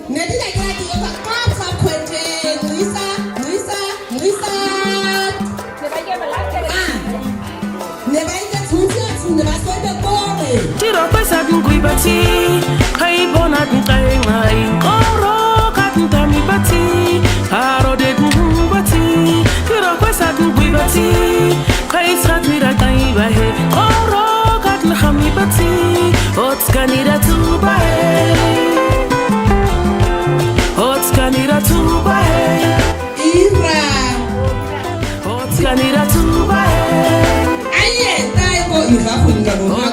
Nadila yaki yoka kapsa kwente Luisa. Nebaike tuti nebasobe bore. Tiro pesa dungui bati, kai bona dungai mai. Koro katun tami bati, aro de dungu bati. Tiro pesa dungui bati, kai satira kai bahe. Koro katun hami bati, otskanira tu bahe. Otskanira tu bahe. Ira. Otskanira tu bahe. Aye, tayo ko ira kunga mo.